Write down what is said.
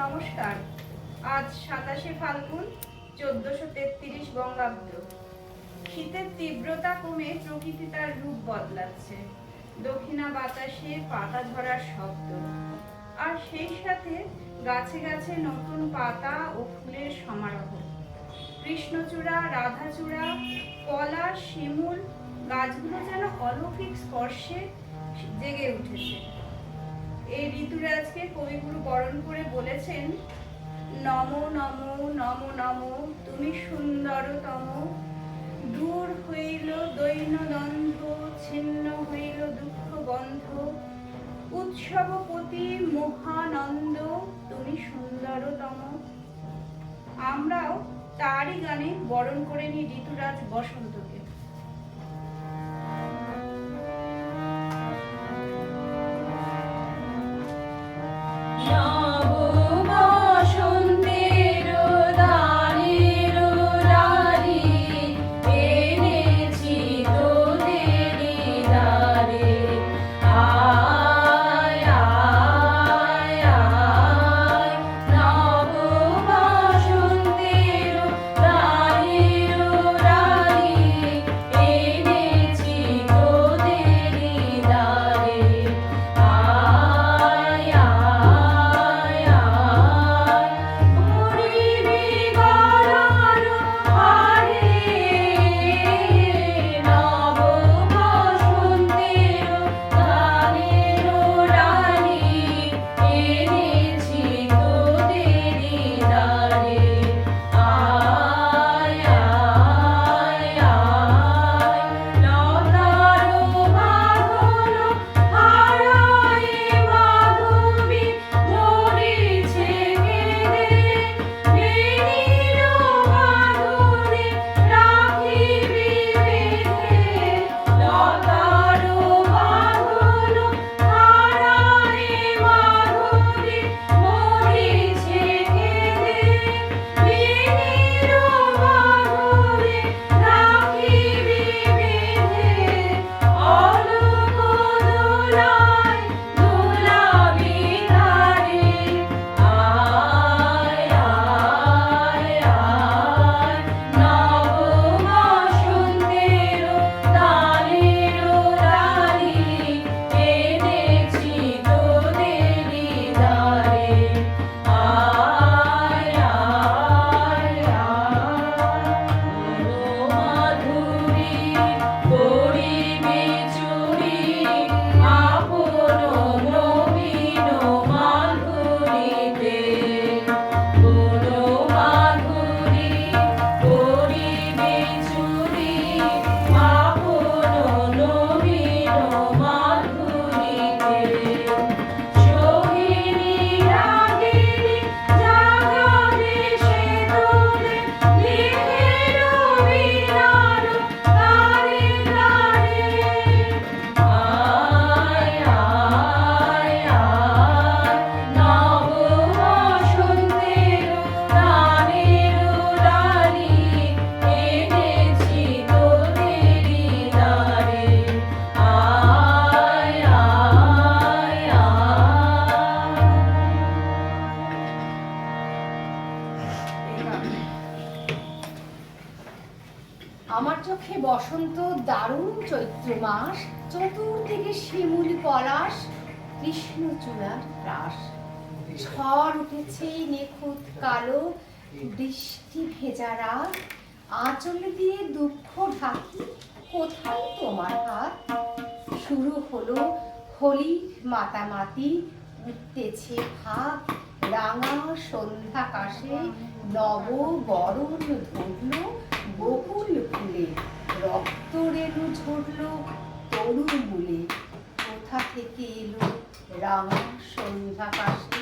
নমস্কার। আজ 27শে ফাল্গুন 1433 বঙ্গাব্দ। শীতের তীব্রতা কমে প্রকৃতি তার রূপ বদলাচ্ছে। দক্ষিণা বাতাসে পাতা ঝরার শব্দ, আর সেই সাথে গাছে গাছে নতুন পাতা ও ফুলের সমারোহ। কৃষ্ণচূড়া, রাধাচূড়া, পলাশ, শিমুল গাছগুলো যেন অলৌকিক স্পর্শে জেগে উঠেছে। এই ঋতুরাজকে কবিগুরু বরণ করে বলেছেন, নমো নমো নমো নমো তুমি সুন্দরতম। দূর হইল দৈন্যদ্বন্দ্ব, ছিন্ন হইল দুঃখ বন্ধ। উৎসবপতি মহানন্দ তুমি সুন্দরতম। আমরাও তারই গানে বরণ করে নিই ঋতুরাজ বসন্তকে। আমার চোখে বসন্ত দারুণ চৈত্র মাস, চতুর্দিকে শিমুল পলাশ, কৃষ্ণচূড়ার রাস। ঝড় উঠেছে নিখুঁত কালো, বৃষ্টি ভেজা রাত। আঁচল দিয়ে দুঃখ ঢাকি, কোথায় তোমার হাত? শুরু হলো হোলির মাতামাতি, উঠতেছে ভাত। রাঙা সন্ধ্যাকাশে নব বরণ ধরল বকুল ফুলে, রক্ত রেণু ঝরল তরু মূলে। কোথা থেকে এলো রাঙা সন্ধ্যাকাশে?